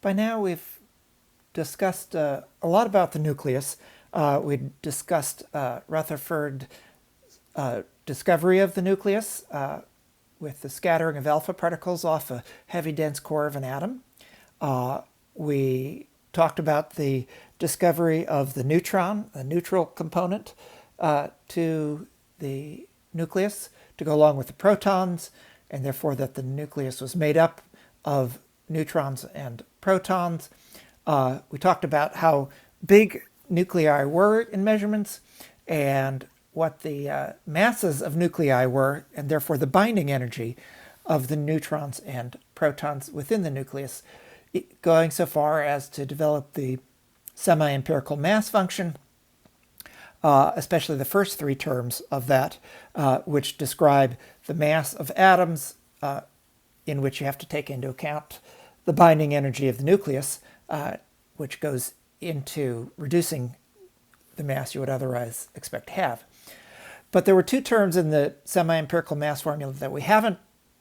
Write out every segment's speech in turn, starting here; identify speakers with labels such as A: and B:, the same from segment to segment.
A: By now we've discussed a lot about the nucleus. We discussed Rutherford's discovery of the nucleus with the scattering of alpha particles off a heavy dense core of an atom. We talked about the discovery of the neutron, a neutral component to the nucleus to go along with the protons, and therefore that the nucleus was made up of neutrons and protons. We talked about how big nuclei were in measurements and what the masses of nuclei were, and therefore the binding energy of the neutrons and protons within the nucleus, going so far as to develop the semi-empirical mass function, especially the first three terms of that, which describe the mass of atoms, in which you have to take into account the binding energy of the nucleus, which goes into reducing the mass you would otherwise expect to have. But there were two terms in the semi-empirical mass formula that we haven't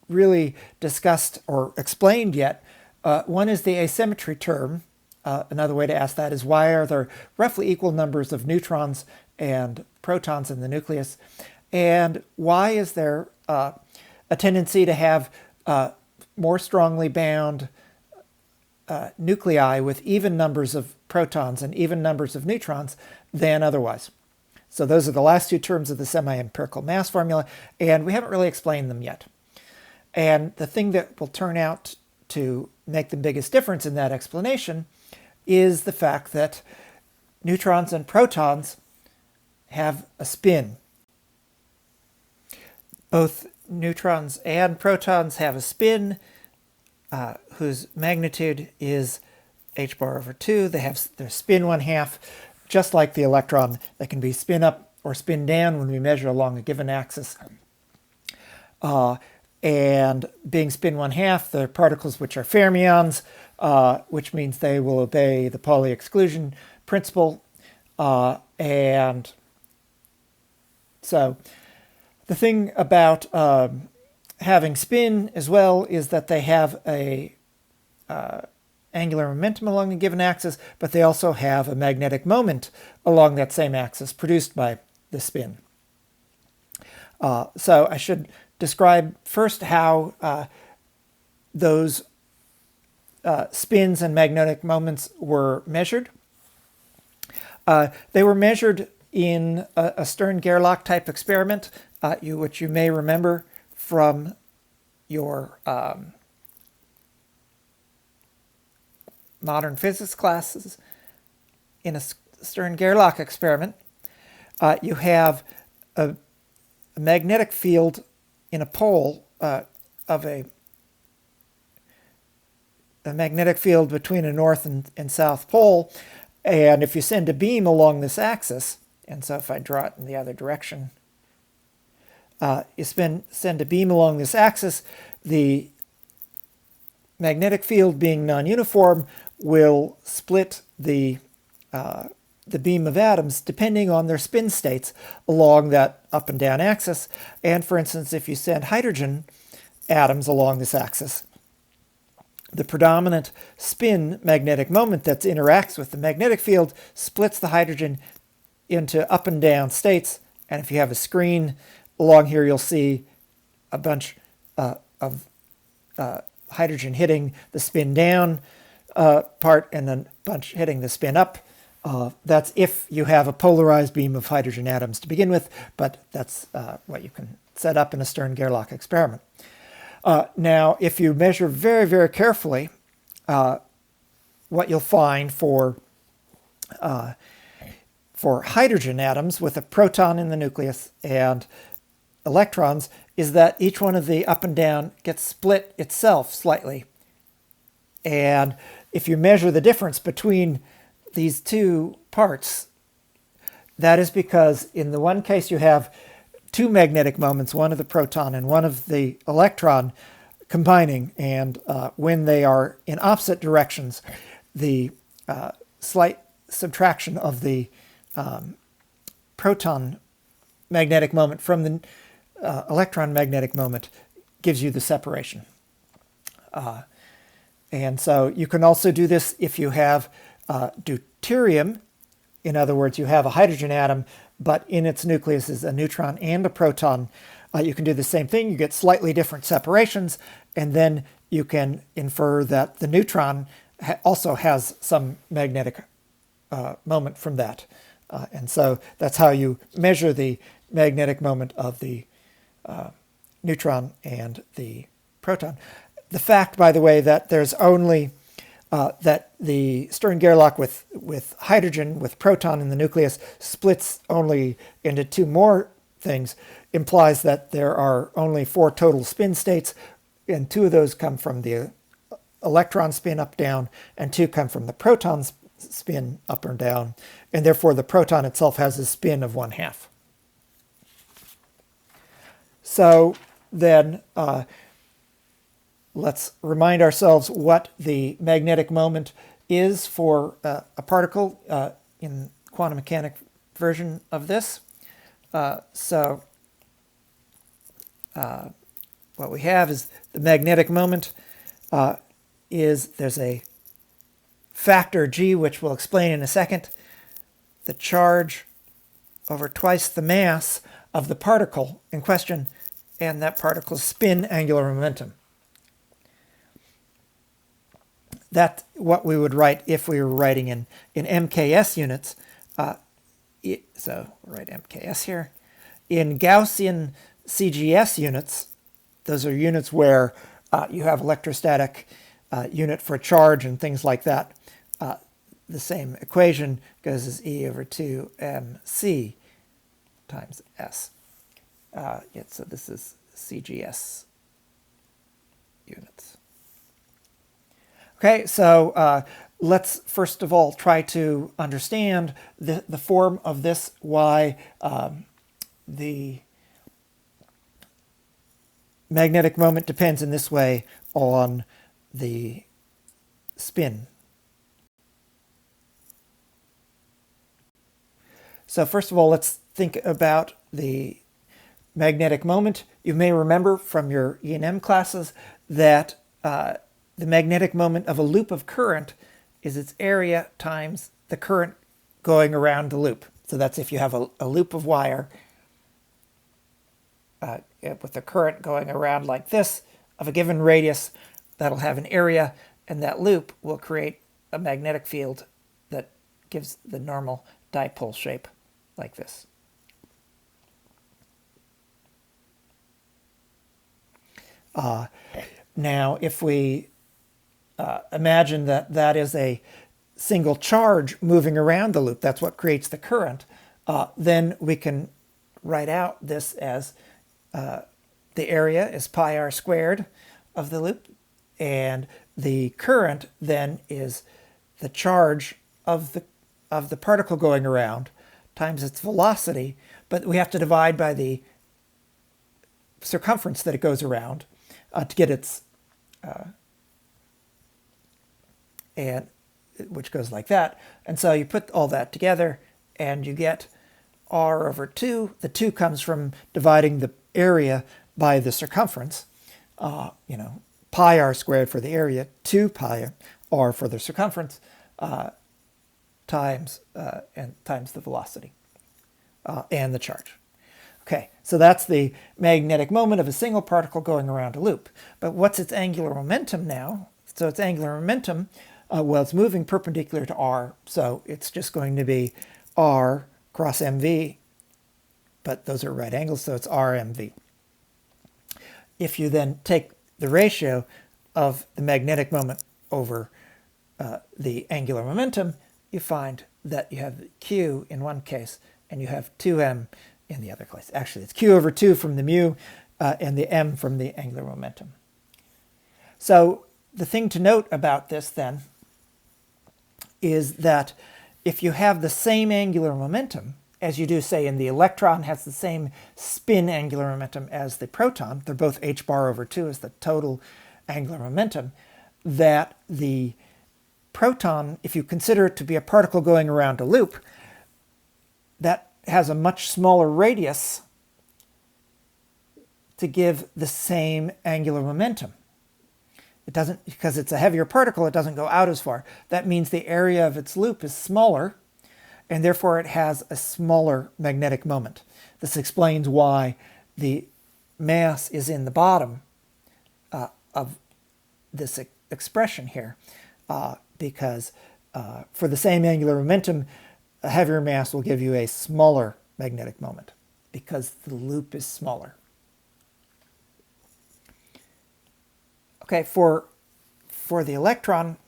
A: really discussed or explained yet. One is the asymmetry term. Another way to ask that is, why are there roughly equal numbers of neutrons and protons in the nucleus? And why is there a tendency to have more strongly bound nuclei with even numbers of protons and even numbers of neutrons than otherwise? So those are the last two terms of the semi-empirical mass formula, and we haven't really explained them yet. And the thing that will turn out to make the biggest difference in that explanation is the fact that neutrons and protons have a spin. Both neutrons and protons have a spin whose magnitude is h bar over 2. They have their spin 1/2, just like the electron. They can be spin up or spin down when we measure along a given axis. And being spin 1/2, the particles which are fermions, which means they will obey the Pauli exclusion principle. And so the thing about having spin as well is that they have a angular momentum along a given axis, but they also have a magnetic moment along that same axis produced by the spin. So I should describe first how those spins and magnetic moments were measured. They were measured in a Stern-Gerlach type experiment, which you may remember from your modern physics classes. In a Stern-Gerlach experiment, you have a magnetic field in a pole of a magnetic field between a north and south pole, and if you send a beam along this axis, and so if I draw it in the other direction, you send a beam along this axis, the magnetic field being non-uniform will split the beam of atoms depending on their spin states along that up and down axis. And for instance, if you send hydrogen atoms along this axis, the predominant spin magnetic moment that interacts with the magnetic field splits the hydrogen into up and down states. And if you have a screen along here, you'll see a bunch of hydrogen hitting the spin down part and then a bunch hitting the spin up. That's if you have a polarized beam of hydrogen atoms to begin with, but that's what you can set up in a Stern-Gerlach experiment. Now, if you measure very, very carefully, what you'll find for hydrogen atoms with a proton in the nucleus and electrons is that each one of the up and down gets split itself slightly. And if you measure the difference between these two parts, that is because in the one case you have two magnetic moments, one of the proton and one of the electron combining, and when they are in opposite directions, the slight subtraction of the proton magnetic moment from the electron magnetic moment gives you the separation. And so you can also do this if you have deuterium. In other words, you have a hydrogen atom, but in its nucleus is a neutron and a proton. You can do the same thing. You get slightly different separations, and then you can infer that the neutron also has some magnetic moment from that. And so that's how you measure the magnetic moment of the neutron and the proton. The fact, by the way, that there's only that the Stern-Gerlach with hydrogen, with proton in the nucleus, splits only into two more things, implies that there are only 4 total spin states, and 2 of those come from the electron spin up, down, and 2 come from the proton spin up or down, and therefore the proton itself has a spin of 1/2. So then let's remind ourselves what the magnetic moment is for a particle in quantum mechanic version of this. What we have is the magnetic moment there's a factor g, which we'll explain in a second, the charge over twice the mass of the particle in question, and that particle's spin angular momentum. That's what we would write if we were writing in MKS units. So we'll write MKS here. In Gaussian CGS units, those are units where you have electrostatic unit for charge and things like that. The same equation goes as E over 2 mc times S. So this is CGS units. Okay, so let's first of all try to understand the form of this, why the magnetic moment depends in this way on the spin. So first of all, let's think about the magnetic moment. You may remember from your E&M classes that the magnetic moment of a loop of current is its area times the current going around the loop. So that's if you have a loop of wire with the current going around like this of a given radius, that'll have an area, and that loop will create a magnetic field that gives the normal dipole shape like this. Now, if we imagine that that is a single charge moving around the loop, that's what creates the current, then we can write out this as the area is pi r squared of the loop, and the current then is the charge of the particle going around times its velocity, but we have to divide by the circumference that it goes around to get its and which goes like that. And so you put all that together and you get r over 2. The 2 comes from dividing the area by the circumference. Pi r squared for the area, 2 pi r for the circumference, times the velocity and the charge. Okay, so that's the magnetic moment of a single particle going around a loop. But what's its angular momentum now? So its angular momentum, well, it's moving perpendicular to r, so it's just going to be r cross mv, but those are right angles, so it's r mv. If you then take the ratio of the magnetic moment over the angular momentum, you find that you have q in one case and you have 2m in the other case. Actually, it's q over 2 from the mu and the m from the angular momentum. So the thing to note about this then is that if you have the same angular momentum, as you do, say, in the electron has the same spin angular momentum as the proton, they're both h bar over 2 is the total angular momentum, that the proton, if you consider it to be a particle going around a loop, that has a much smaller radius to give the same angular momentum. It doesn't, because it's a heavier particle, it doesn't go out as far. That means the area of its loop is smaller, and therefore it has a smaller magnetic moment. This explains why the mass is in the bottom of this expression here, because for the same angular momentum, a heavier mass will give you a smaller magnetic moment because the loop is smaller. Okay, for the electron,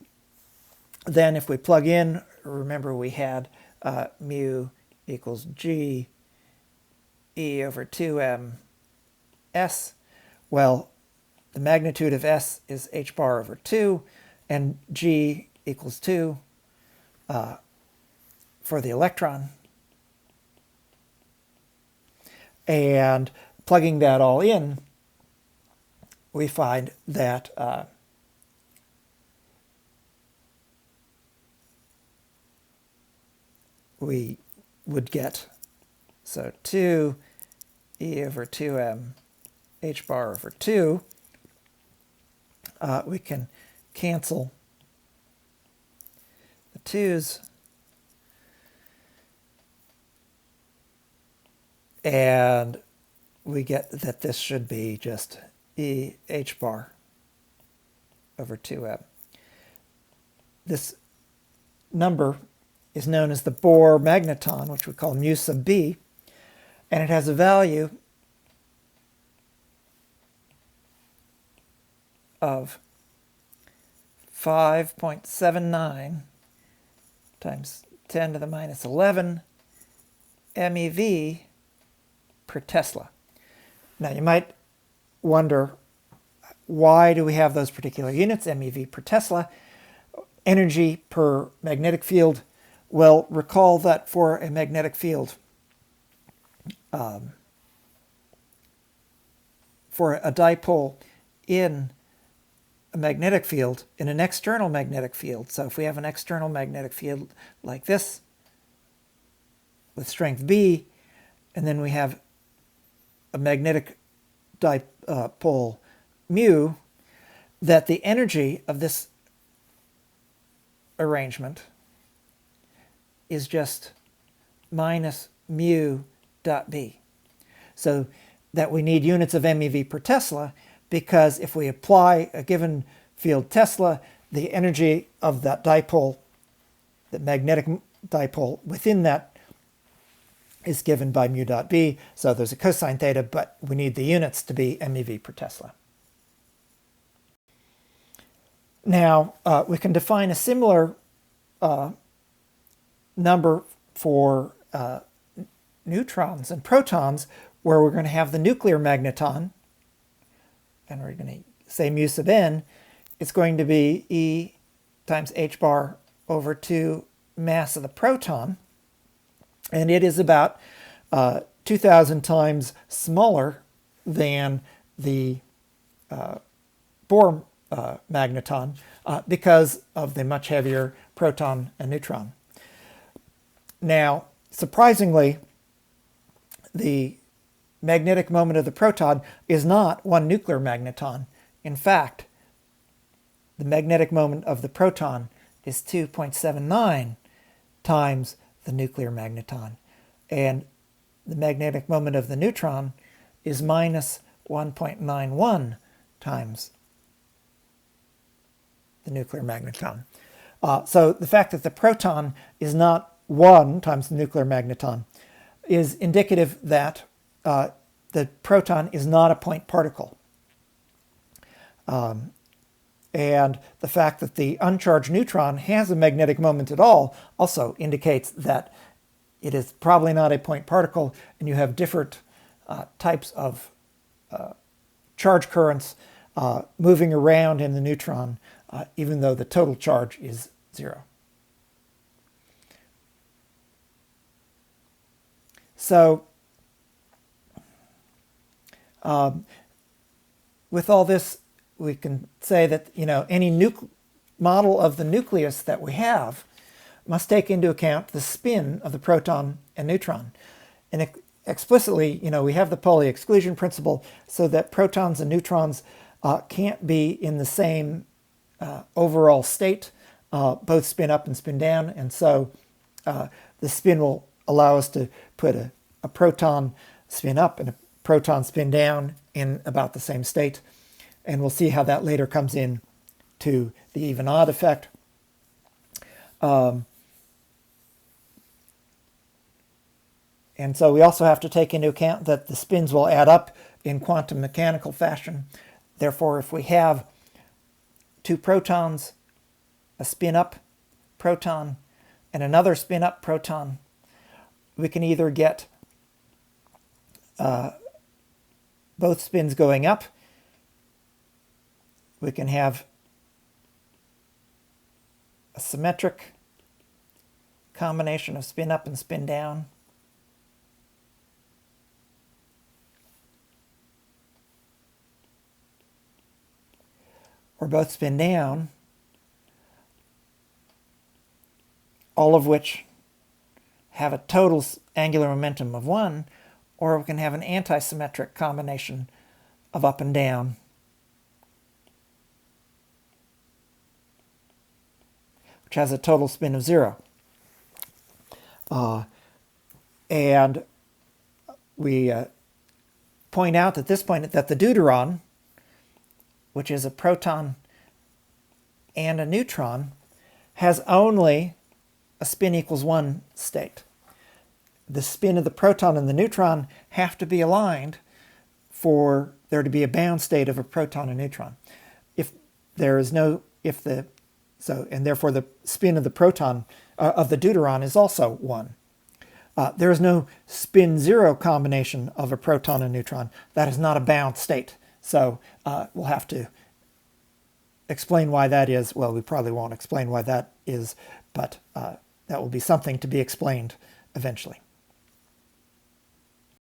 A: then if we plug in, remember we had mu equals g e over 2m s. Well, the magnitude of s is h bar over 2, and g equals 2 for the electron. And plugging that all in, we find that we would get, so 2 e over 2m h bar over 2. We can cancel the 2's, and we get that this should be just e h bar over 2m. This number is known as the Bohr magneton, which we call mu sub b, and it has a value of 5.79 times 10 to the minus 11 MeV per Tesla. Now you might wonder, why do we have those particular units, MeV per Tesla? Energy per magnetic field. Well, recall that for a magnetic field, for a dipole in a magnetic field, in an external magnetic field, so if we have an external magnetic field like this with strength B, and then we have a magnetic dipole mu, that the energy of this arrangement is just minus mu dot B. So that we need units of MeV per Tesla, because if we apply a given field Tesla, the energy of that dipole, the magnetic dipole within that, is given by mu dot B. So there's a cosine theta, but we need the units to be MeV per Tesla. Now, we can define a similar number for neutrons and protons, where we're going to have the nuclear magneton, and we're going to say mu sub n, it's going to be E times h bar over 2 mass of the proton, and it is about 2,000 times smaller than the Bohr magneton because of the much heavier proton and neutron. Now, surprisingly, the magnetic moment of the proton is not one nuclear magneton. In fact, the magnetic moment of the proton is 2.79 times the nuclear magneton, and the magnetic moment of the neutron is minus 1.91 times the nuclear magneton. So the fact that the proton is not 1 times the nuclear magneton is indicative that the proton is not a point particle. And the fact that the uncharged neutron has a magnetic moment at all also indicates that it is probably not a point particle, and you have different types of charge currents moving around in the neutron, even though the total charge is 0. So with all this, we can say that, any model of the nucleus that we have must take into account the spin of the proton and neutron. And explicitly, we have the Pauli exclusion principle, so that protons and neutrons can't be in the same overall state, both spin up and spin down, and so the spin will allow us to put a proton spin up and a proton spin down in about the same state, and we'll see how that later comes in to the even-odd effect. And so we also have to take into account that the spins will add up in quantum mechanical fashion. Therefore, if we have two protons, a spin-up proton, and another spin-up proton, we can either get both spins going up, we can have a symmetric combination of spin up and spin down, or both spin down, all of which have a total angular momentum of 1, or we can have an antisymmetric combination of up and down, which has a total spin of 0. And we point out at this point that the deuteron, which is a proton and a neutron, has only a spin equals 1 state. The spin of the proton and the neutron have to be aligned for there to be a bound state of a proton and neutron. If there is no, and therefore the spin of the proton, of the deuteron is also 1. There is no spin 0 combination of a proton and neutron. That is not a bound state. So we'll have to explain why that is. Well, we probably won't explain why that is, but that will be something to be explained eventually.